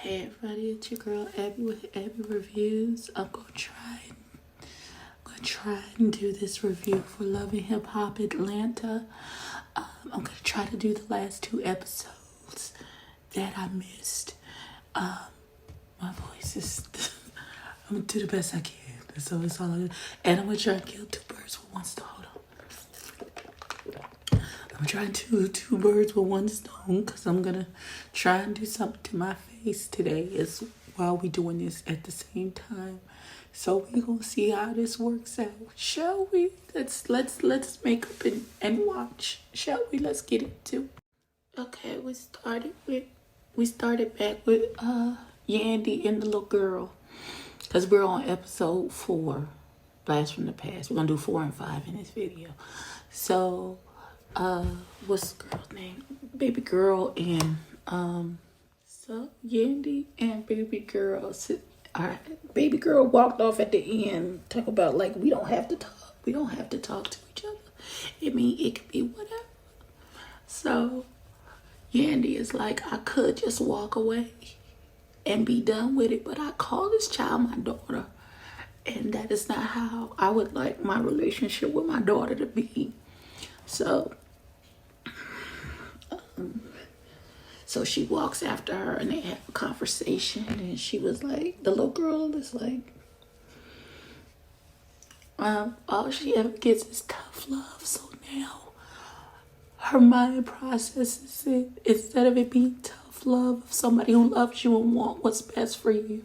Hey everybody, it's your girl Abby with Abby Reviews. I'm gonna try and do this review for Love and Hip Hop Atlanta. I'm gonna try to do the last 2 episodes that I missed. My voice is I'm gonna do the best I can. So it's all I do. And I'm gonna try and kill 2 birds with 1 stone. Hold on. I'm trying to do 2 birds with 1 stone because I'm gonna try and do something to my face today is while we doing this at the same time. So we gonna see how this works out, shall we? Let's make up and watch, shall we? Let's get into it. Okay, we started back with Yandy and the little girl, because we're on episode 4, Blast from the Past. We're gonna do 4 and 5 in this video. So what's the girl's name? Baby girl and so Yandy and baby girl baby girl walked off at the end. Talk about like we don't have to talk to each other. It could be whatever. So Yandy is like, I could just walk away and be done with it, but I call this child my daughter, and that is not how I would like my relationship with my daughter to be. So so she walks after her and they have a conversation, and she was like, the little girl is like, all she ever gets is tough love. So now her mind processes it, instead of it being tough love of somebody who loves you and want what's best for you,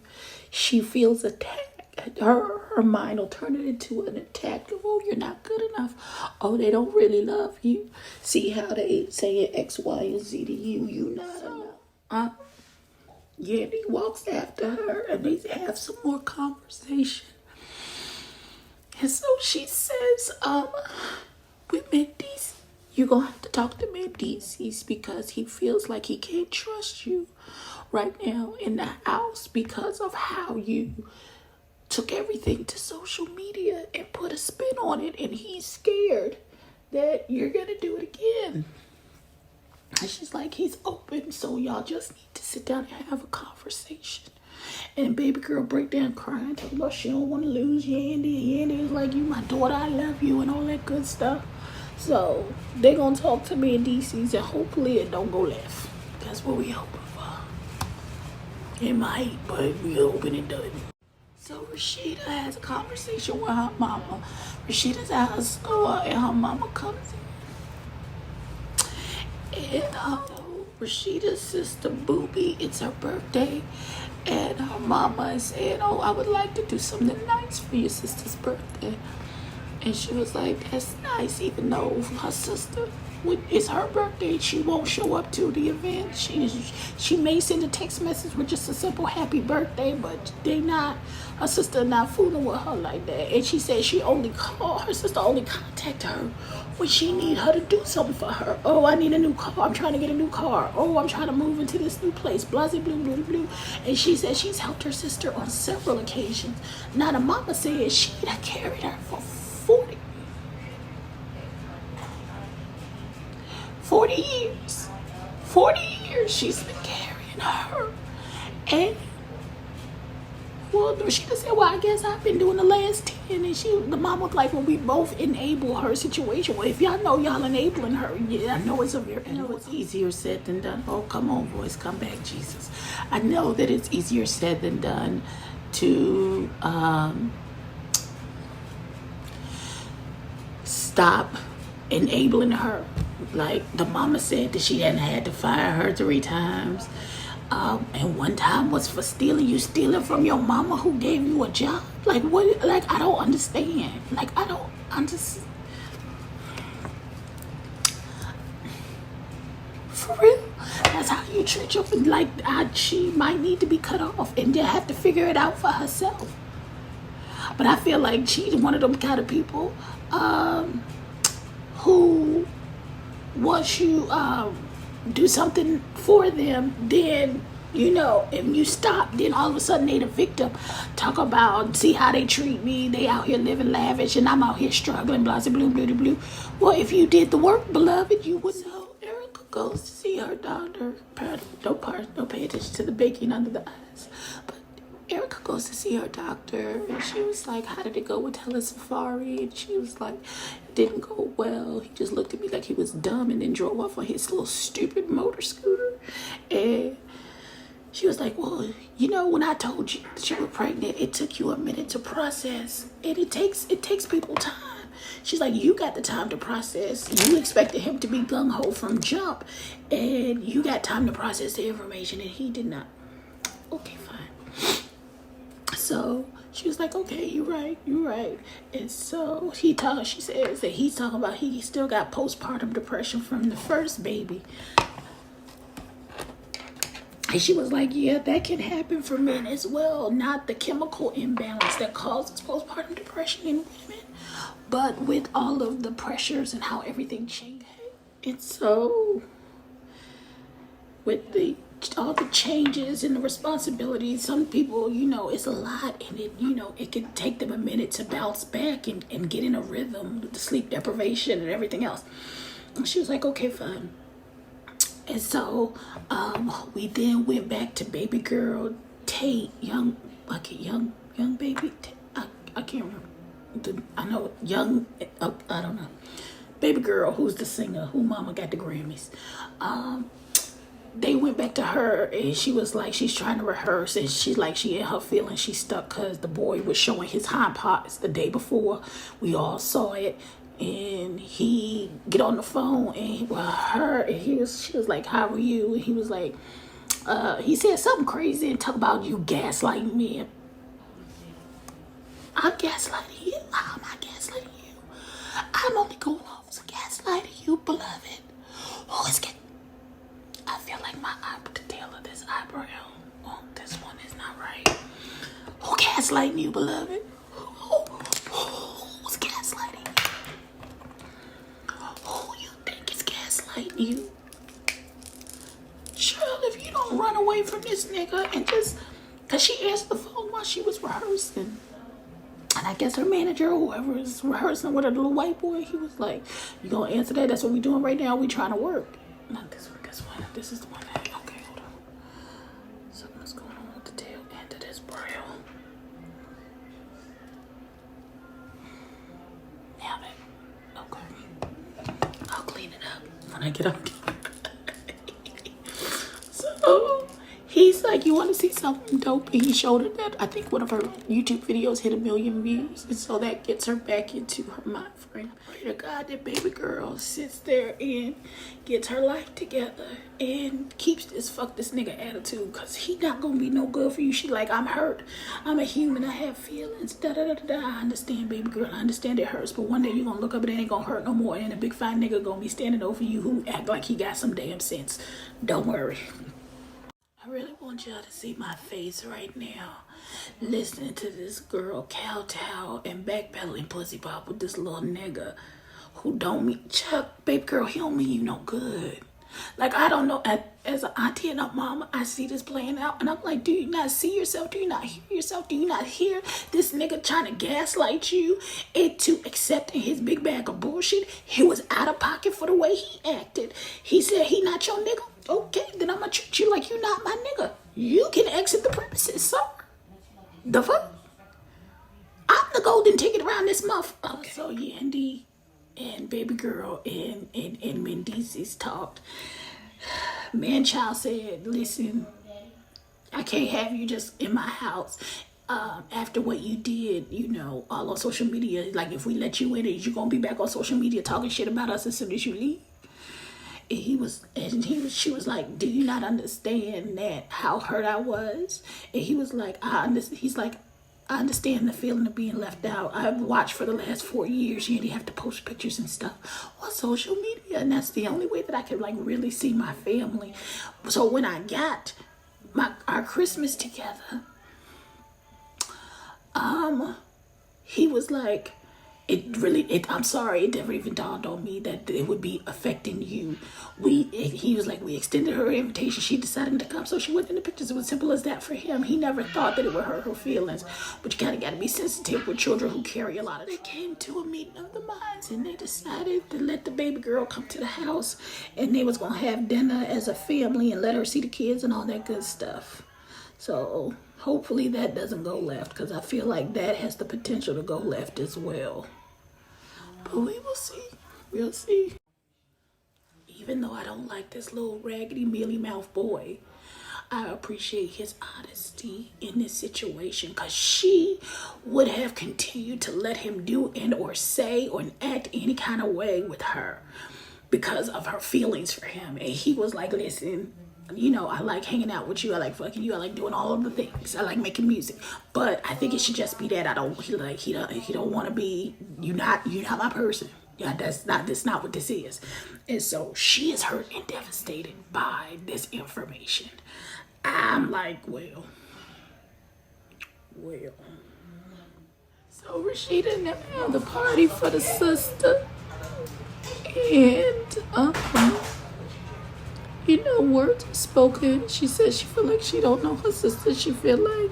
she feels attacked. Her mind will turn it into an attack. Oh, you're not good enough. Oh, they don't really love you. See how they say X, Y, and Z to you. You not enough. Yeah, he walks after her and they have some more conversation. And so she says, with Mendes, you're gonna have to talk to Mendes because he feels like he can't trust you right now in the house because of how you took everything to social media and put a spin on it, and he's scared that you're gonna do it again. And she's like, he's open, so y'all just need to sit down and have a conversation. And baby girl break down crying, talking about she don't want to lose Yandy. And Yandy is like, you my daughter, I love you, and all that good stuff. So they're gonna talk to me in DC's, and hopefully it don't go left. That's what we hoping for. It might, but we hoping it doesn't. So Rashida has a conversation with her mama. Rashida's at her store and her mama comes in. And Rashida's sister Booby, it's her birthday. And her mama is saying, oh, I would like to do something nice for your sister's birthday. And she was like, that's nice, even though her sister, it's her birthday, she won't show up to the event. She may send a text message with just a simple happy birthday, but her sister not fooling with her like that. And she said her sister only contact her when she need her to do something for her. Oh, I need a new car. I'm trying to get a new car. Oh, I'm trying to move into this new place. Blah, blah, blah, blah, blah. And she said she's helped her sister on several occasions. Now the mama said she had carried her for 40 years. 40 years she's been carrying her. And she just said, well, I guess I've been doing the last 10. And the mom was like, well, we both enable her situation. Well, if y'all know y'all enabling her, yeah, I know it's easier said than done. Oh, come on, boys, come back, Jesus. I know that it's easier said than done to stop enabling her. Like the mama said that she hadn't had to fire her 3 times. And 1 time was for stealing. You stealing from your mama who gave you a job? Like what? Like I don't understand. Like I don't understand. For real? That's how you treat your, like she might need to be cut off and then have to figure it out for herself. But I feel like she's one of them kind of people who once you do something for them, then if you stop, then all of a sudden they the victim. Talk about, see how they treat me, they out here living lavish and I'm out here struggling, blah blah blah blah blah. Well, if you did the work, beloved, you would know. Erica goes to see her doctor. Don't pay attention to the baking under the eyes. But Erica goes to see her doctor, and she was like, how did it go with telesafari? And she was like, it didn't go well. He just looked at me like he was dumb and then drove off on his little stupid motor scooter. And she was like, well, you know, when I told you that you were pregnant, it took you a minute to process. And it takes people time. She's like, you got the time to process. You expected him to be gung-ho from jump, and you got time to process the information, and he did not. Okay, fine. So she was like, okay, you're right. And so she says that he's talking about he still got postpartum depression from the first baby. And she was like, yeah, that can happen for men as well. Not the chemical imbalance that causes postpartum depression in women, but with all of the pressures and how everything changed. And so with all the changes and the responsibilities, some people, you know, it's a lot, and it, you know, it can take them a minute to bounce back and get in a rhythm with the sleep deprivation and everything else. And she was like, okay, fine. And so we then went back to baby girl Tate, young baby. I can't remember. I know young. I don't know. Baby girl, who's the singer, who mama got the Grammys. They went back to her, and she was like, she's trying to rehearse, and she's like, she in her feelings, she's stuck because the boy was showing his hind parts the day before. We all saw it. And he get on the phone and she was like, how are you? And he was like, he said something crazy and talk about you gaslighting me. I'm gaslighting you? How am I gaslighting you? I'm only going off to gaslighting you, beloved. Who is getting? I feel like the tail of this eyebrow. Oh, this one is not right. Who gaslighting you, beloved? Who's gaslighting you? Who you think is gaslighting you? Child, if you don't run away from this nigga and just, cause she answered the phone while she was rehearsing. And I guess her manager or whoever was rehearsing with her little white boy, he was like, you gonna answer that? That's what we doing right now. We trying to work. Not this one, this one. This is the one that, okay, hold on. Something's going on with the tail end of this brow. Now that, okay. I'll clean it up when I get up. So he's like, you want to see something dope? And he showed her that I think one of her YouTube videos hit 1 million views. And so that gets her back into her mind frame. Pray to God that baby girl sits there and gets her life together and keeps this fuck this nigga attitude. Because he not going to be no good for you. She like, I'm hurt. I'm a human. I have feelings. Da-da-da-da-da. I understand, baby girl. I understand it hurts. But one day you're going to look up and it ain't going to hurt no more. And a big fine nigga going to be standing over you who act like he got some damn sense. Don't worry. I really want y'all to see my face right now, listening to this girl kowtow and backpedaling pussy pop with this little nigga who don't mean, Chuck, baby girl, he don't mean you no good. Like, I don't know, as an auntie and a mama, I see this playing out, and I'm like, do you not see yourself? Do you not hear yourself? Do you not hear this nigga trying to gaslight you into accepting his big bag of bullshit? He was out of pocket for the way he acted. He said he not your nigga. Okay, then I'm gonna treat you like you not my nigga. You can exit the premises, sir. The fuck? I'm the golden ticket around this month. Okay. So Yandy and baby girl and Mendeece's talked. Man-child said, listen, I can't have you just in my house. After what you did, you know, all on social media, like if we let you in, you gonna be back on social media talking shit about us as soon as you leave? She was like, do you not understand that how hurt I was? And he was like, he's like, I understand the feeling of being left out. I've watched for the last 4 years. You have to post pictures and stuff on social media, and that's the only way that I could like really see my family. So when I got our Christmas together, he was like, I'm sorry, it never even dawned on me that it would be affecting you. He was like, we extended her invitation. She decided to come, so she went in the pictures. It was simple as that for him. He never thought that it would hurt her feelings. But you kind of got to be sensitive with children who carry a lot of. They came to a meeting of the minds, and they decided to let the baby girl come to the house, and they was gonna have dinner as a family and let her see the kids and all that good stuff. So hopefully that doesn't go left, because I feel like that has the potential to go left as well. But we will see. We'll see. Even though I don't like this little raggedy mealy mouth boy, I appreciate his honesty in this situation, because she would have continued to let him do and or say or act any kind of way with her because of her feelings for him. And he was like, listen, you know, I like hanging out with you. I like fucking you. I like doing all of the things. I like making music. But I think it should just be that. He don't want to be, you're not my person. Yeah, that's not what this is. And so she is hurt and devastated by this information. I'm like, well. So Rashida and them had the party for the sister. And you know, words are spoken. She says she feel like she don't know her sister. She feel like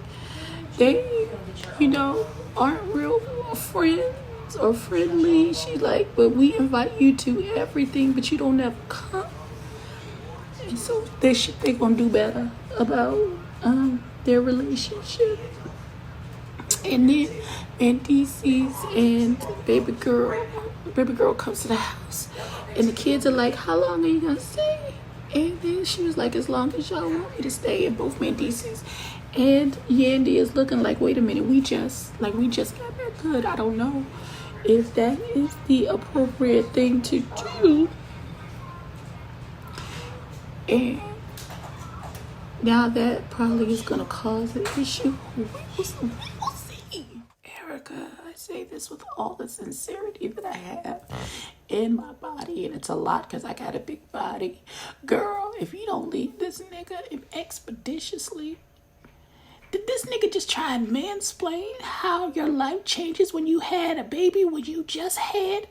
they, you know, aren't real friends or friendly. She like, but we invite you to everything, but you don't ever come. And so they gonna do better about their relationship. And then DC's and baby girl comes to the house, and the kids are like, how long are you gonna stay? And then she was like, as long as y'all want me to stay. And both Mendices and Yandy is looking like, wait a minute, we just got back good. I don't know if that is the appropriate thing to do. And now that probably is gonna cause an issue. We'll see. Erica, I say this with all the sincerity that I have in my body, and it's a lot because I got a big body. Girl, if you don't leave this nigga expeditiously, did this nigga just try and mansplain how your life changes when you had a baby, when you just had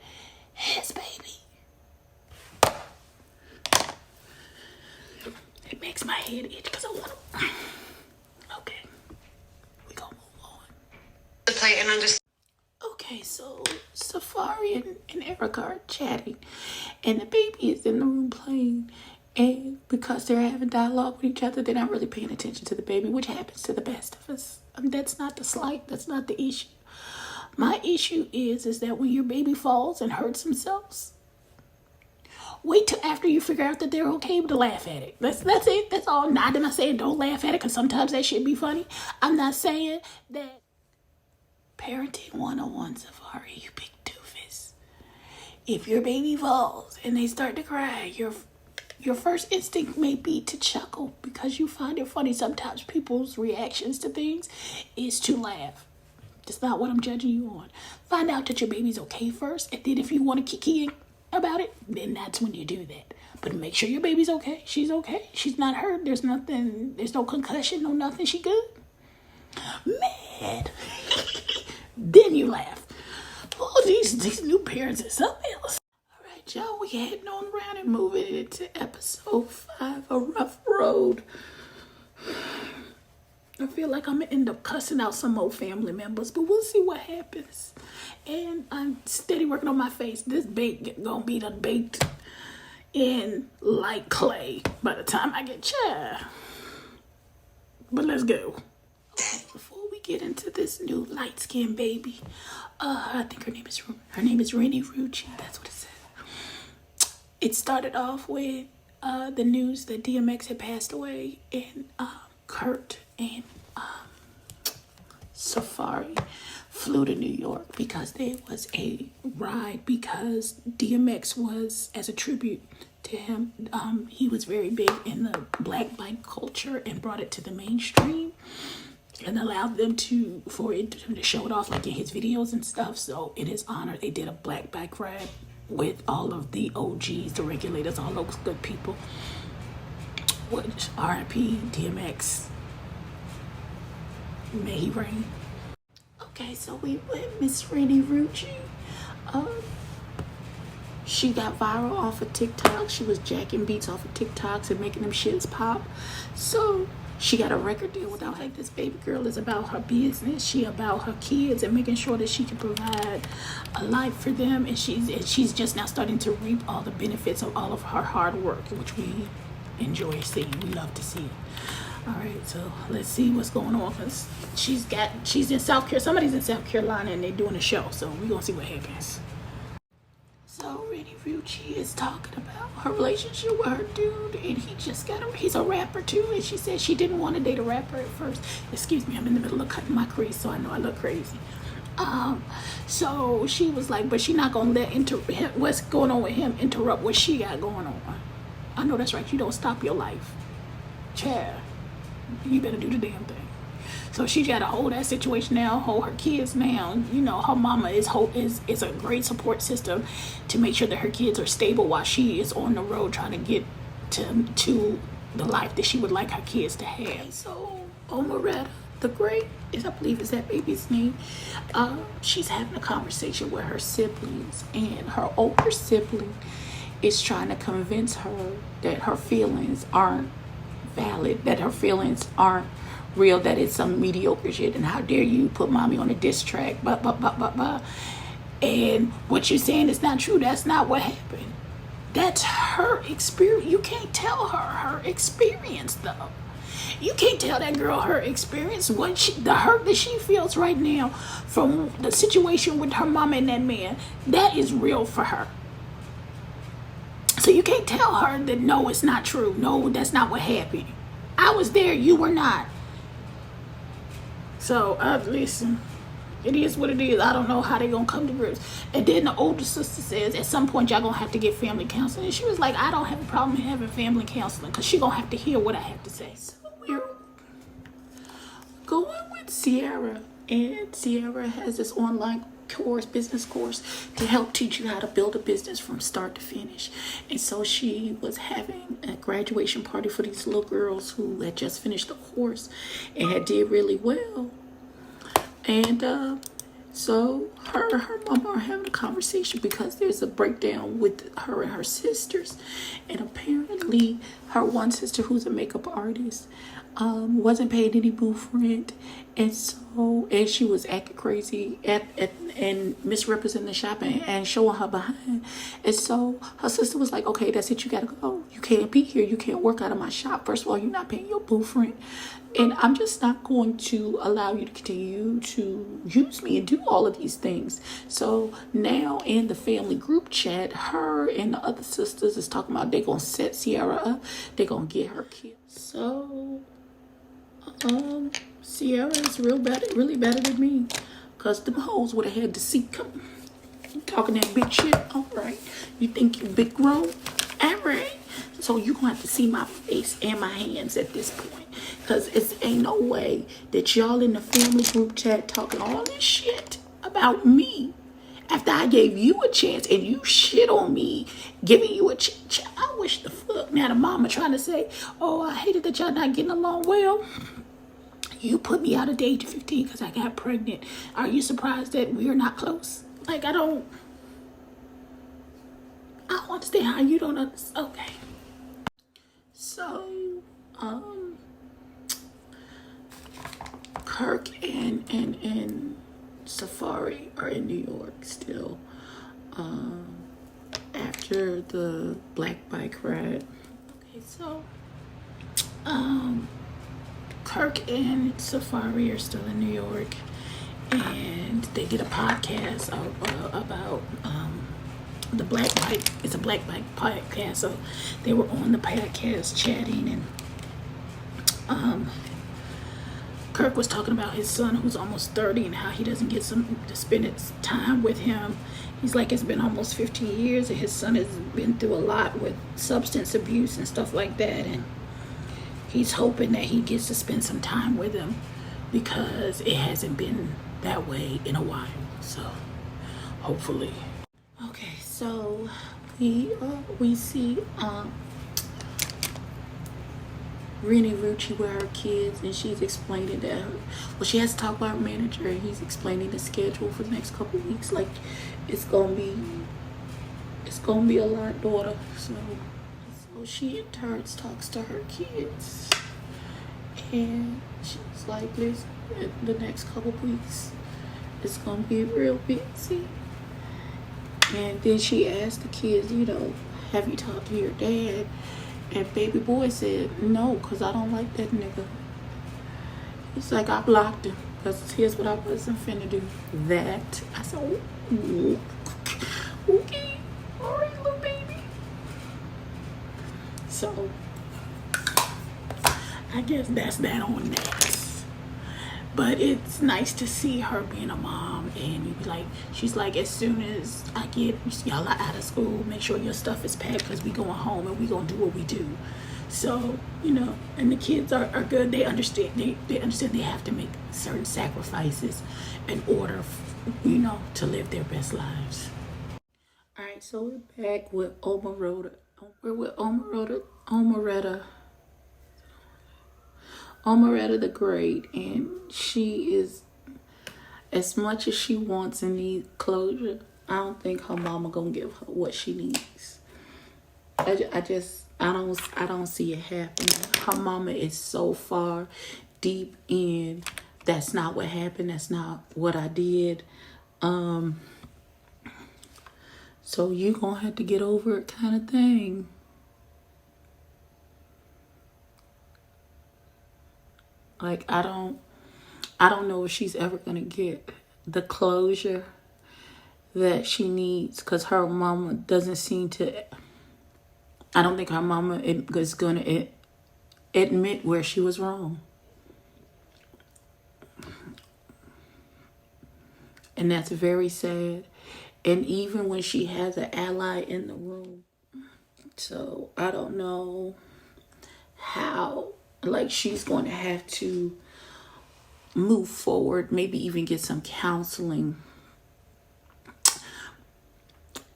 his baby? It makes my head itch because I want to. Okay, we gonna move on. The play and understand. Okay, so Safari and Erica are chatting, and the baby is in the room playing. And because they're having dialogue with each other, they're not really paying attention to the baby, which happens to the best of us. That's not the slight. That's not the issue. My issue is that when your baby falls and hurts themselves, wait till after you figure out that they're okay to laugh at it. That's it. That's all. Not that I'm saying don't laugh at it, because sometimes that shit be funny. I'm not saying that. Parenting 101, Safari, you big doofus. If your baby falls and they start to cry, your first instinct may be to chuckle because you find it funny. Sometimes people's reactions to things is to laugh. That's not what I'm judging you on. Find out that your baby's okay first, and then if you want to kiki about it, then that's when you do that. But make sure your baby's okay. She's okay. She's not hurt. There's no concussion, no nothing. She good. Mad. Then you laugh. Oh, these new parents are something else. All right, y'all, we heading on around and moving into episode 5, A Rough Road. I feel like I'm gonna end up cussing out some old family members, but we'll see what happens. And I'm steady working on my face. This bake gonna be done baked in like clay by the time I get chair. But let's go. Before we get into this new light-skinned baby, I think her name is Rennie Rucci. That's what it says. It started off with the news that DMX had passed away, and Kurt and Safari flew to New York because there was a ride, because DMX was, as a tribute to him, he was very big in the black bike culture and brought it to the mainstream and allowed them to show it off like in his videos and stuff. So in his honor, they did a black bike ride with all of the OGs, the regulators, all those good people. Which R.I.P. DMX, may he reign. Okay, so we went Miss Rennie Rucci. Um, she got viral off of TikTok. She was jacking beats off of TikToks and making them shits pop. So she got a record deal without like this baby girl is about her business. She about her kids and making sure that she can provide a life for them. And she's just now starting to reap all the benefits of all of her hard work, which we enjoy seeing. We love to see it. All right, so let's see what's going on, because she's in South Carolina. Somebody's in South Carolina and they're doing a show, so we're gonna see what happens. So Rennie Rucci is talking about her relationship with her dude, and he just he's a rapper too, and she said she didn't want to date a rapper at first. Excuse me, I'm in the middle of cutting my crease, so I know I look crazy. So she was like, but she not gonna let what's going on with him interrupt what she got going on. I know that's right, you don't stop your life. Child, you better do the damn thing. So she got to hold that situation now, hold her kids now. You know, her mama is a great support system to make sure that her kids are stable while she is on the road trying to get to the life that she would like her kids to have. So Omeretta the Great, I believe is that baby's name, she's having a conversation with her siblings, and her older sibling is trying to convince her that her feelings aren't valid, that her feelings aren't real, that it's some mediocre shit, and how dare you put mommy on a diss track, and what you're saying is not true. That's not what happened. That's her experience. You can't tell her experience though. You can't tell that girl her experience, the hurt that she feels right now from the situation with her mama and that man. That is real for her. So you can't tell her that no, it's not true. No, that's not what happened. I was there, you were not. So listen, it is what it is. I don't know how they're gonna come to grips. And then the older sister says at some point y'all gonna have to get family counseling. And she was like, I don't have a problem having family counseling, because she gonna have to hear what I have to say. So we're going with Sierra, and Sierra has this online business course to help teach you how to build a business from start to finish. And so she was having a graduation party for these little girls who had just finished the course and had did really well. And so her and her mama are having a conversation because there's a breakdown with her and her sisters. And apparently her one sister, who's a makeup artist, wasn't paying any booth rent, and she was acting crazy and misrepresenting the shop and showing her behind. And so her sister was like, okay, that's it, you gotta go. You can't be here, you can't work out of my shop. First of all, you're not paying your booth rent, and I'm just not going to allow you to continue to use me and do all of these things. So now in the family group chat, her and the other sisters is talking about they're gonna set Sierra up, they're gonna get her killed. So Sierra is really better than me, because them hoes would have had to see come talking that big shit. All right, you think you big grown? All right, so you gonna have to see my face and my hands at this point, because it ain't no way that y'all in the family group chat talking all this shit about me after I gave you a chance and you shit on me, giving you a chance. I wish the fuck. Now the mama trying to say, oh, I hated that y'all not getting along well. You put me out at the age of 15 because I got pregnant. Are you surprised that we're not close? Like, I don't understand how you don't understand. Okay. So, Kirk and Safari are in New York still. After the black bike ride. Okay, so, Kirk and Safari are still in New York, and they did a podcast about the black bike. It's a black bike podcast, so they were on the podcast chatting, and Kirk was talking about his son who's almost 30 and how he doesn't get to spend his time with him. He's like, it's been almost 15 years and his son has been through a lot with substance abuse and stuff like that, and he's hoping that he gets to spend some time with him because it hasn't been that way in a while. So hopefully. Okay, so we see Rennie Rucci with her kids, and she's explaining that well, she has to talk about her manager, and he's explaining the schedule for the next couple of weeks. Like it's gonna be a lot, daughter. So she in turns talks to her kids, and she's like, listen, the next couple of weeks it's gonna be real busy. And then she asked the kids, have you talked to your dad? And baby boy said, no, because I don't like that nigga. He's like, I blocked him, because here's what I wasn't finna do. That. I said, ooh, okay, all right, little baby. So, I guess that's that on that. But it's nice to see her being a mom, and you be like, she's like, as soon as I get y'all are out of school, make sure your stuff is packed, because we going home and we gonna do what we do. So, and the kids are good. They understand. They understand they have to make certain sacrifices in order, to live their best lives. All right, so we're back with Omeretta. We're with Omeretta the Great, and she is, as much as she wants and needs closure, I don't think her mama gonna give her what she needs. I don't see it happening. Her mama is so far deep in, that's not what happened, that's not what I did. So you gonna have to get over it, kind of thing. Like, I don't know if she's ever gonna get the closure that she needs, because her mama doesn't seem to. I don't think her mama is gonna admit where she was wrong, and that's very sad. And even when she has an ally in the room, so I don't know how. Like, she's going to have to move forward, maybe even get some counseling,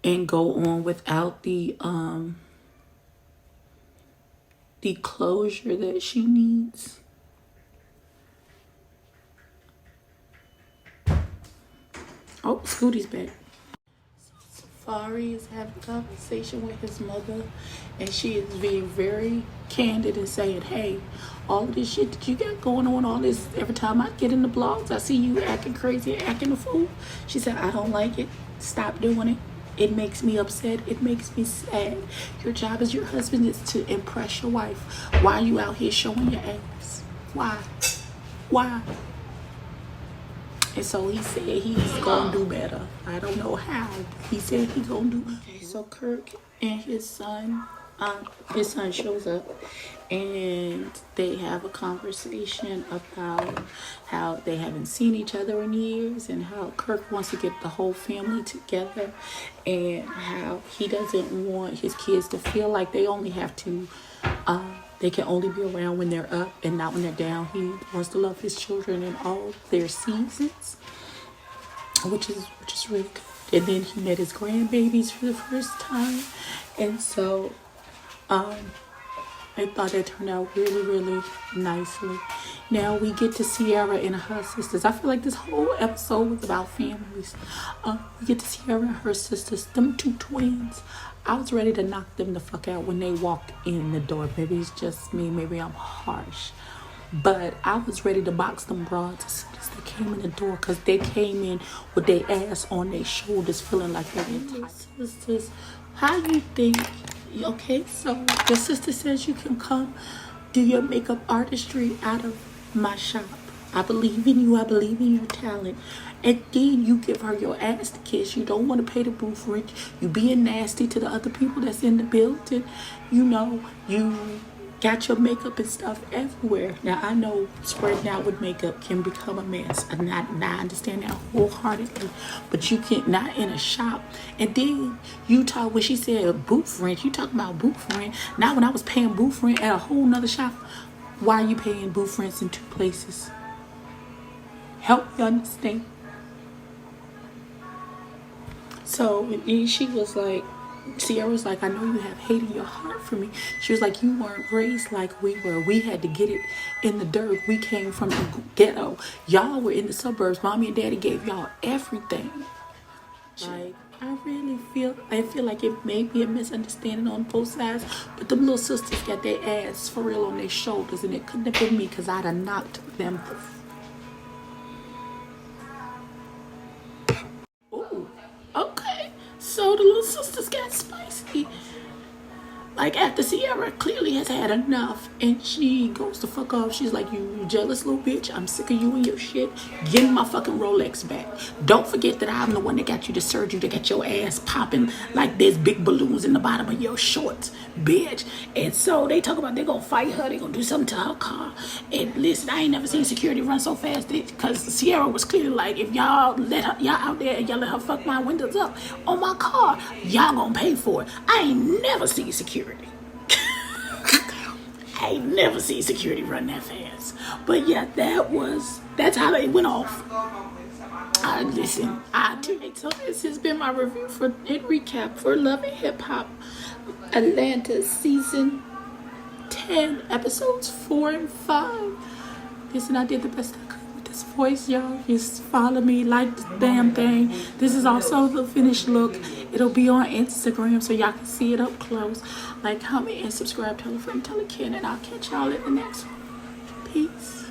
and go on without the closure that she needs. Oh, Scooty's back. Safari is having a conversation with his mother, and she is being very candid and saying, hey, all of this shit that you got going on, all this, every time I get in the blogs, I see you acting crazy and acting a fool. She said, I don't like it. Stop doing it. It makes me upset. It makes me sad. Your job as your husband is to impress your wife. Why are you out here showing your ass? Why? And so he said he's gonna do better. I don't know how. He said he's gonna do better. Okay, so Kirk and his son shows up, and they have a conversation about how they haven't seen each other in years, and how Kirk wants to get the whole family together, and how he doesn't want his kids to feel like they only have to they can only be around when they're up and not when they're down. He wants to love his children in all their seasons, which is really good. And then he met his grandbabies for the first time, and so I thought it turned out really, really nicely. Now we get to Sierra and her sisters. I feel like this whole episode was about families. We get to Sierra and her sisters, them two twins. I was ready to knock them the fuck out when they walked in the door. Maybe it's just me. Maybe I'm harsh. But I was ready to box them broads as soon as they came in the door, because they came in with their ass on their shoulders, feeling like they're entitled. Sisters, how you think? Okay, so your sister says you can come do your makeup artistry out of my shop. I believe in you. I believe in your talent. And then you give her your ass to kiss. You don't want to pay the booth rent. You being nasty to the other people that's in the building. You got your makeup and stuff everywhere. Now, I know spreading out with makeup can become a mess. And I understand that wholeheartedly. But you can't, not in a shop. And then you talk, when she said booth rent, you talking about booth rent. Now, when I was paying booth rent at a whole nother shop, why are you paying booth rents in two places? Help me understand. So she was like, Sierra was like, I know you have hate in your heart for me. She was like, you weren't raised like we were. We had to get it in the dirt. We came from the ghetto. Y'all were in the suburbs. Mommy and daddy gave y'all everything. Like, I feel like it may be a misunderstanding on both sides, but the little sisters got their ass for real on their shoulders, and it couldn't have been me because I'd have knocked them. Ooh, okay. So the little sisters got spicy. Like, after Sierra clearly has had enough and she goes to fuck off, she's like, you jealous little bitch, I'm sick of you and your shit. Give me my fucking Rolex back. Don't forget that I'm the one that got you the surgery to get your ass popping like there's big balloons in the bottom of your shorts, bitch. And so they talk about they're gonna fight her, they're gonna do something to her car. And listen, I ain't never seen security run so fast because Sierra was clearly like, if y'all let her, y'all out there and y'all let her fuck my windows up on my car, y'all gonna pay for it. I ain't never seen security. I ain't never seen security run that fast. But yeah, that's how they went off. Listen, so this has been my review and recap for Love and Hip Hop Atlanta season 10, episodes 4 and 5. Listen, I did the best I could with this voice, y'all. Just follow me, like the damn thing. This is also the finished look. It'll be on Instagram so y'all can see it up close. Like, comment, and subscribe. Tell a friend, tell a kid, and I'll catch y'all in the next one. Peace.